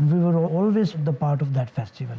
We were always the part of that festival.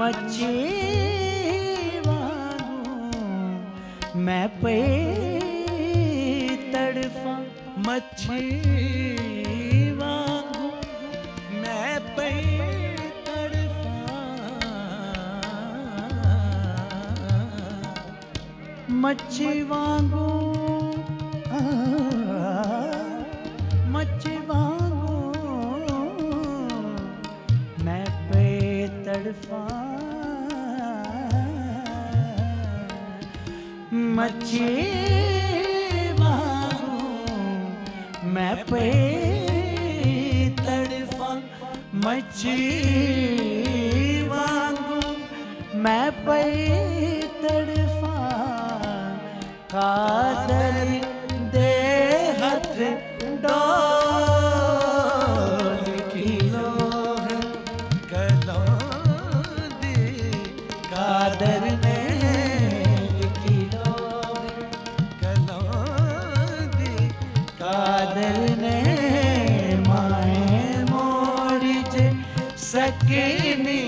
मच्छी वांगू मैं पे तड़फा मच्छी वांगू मैं पे तड़फा मच्छी वांगू मच्छी वांगू मैं पे तड़फा मच्छी वांगू मैं पे तड़फा मच्छी वांगू मैं पे तड़फा कादर दे हथ डोल किलो कलों दी कादर ने किलो कलों दी कादर ने माए मोड़ी जे सकनी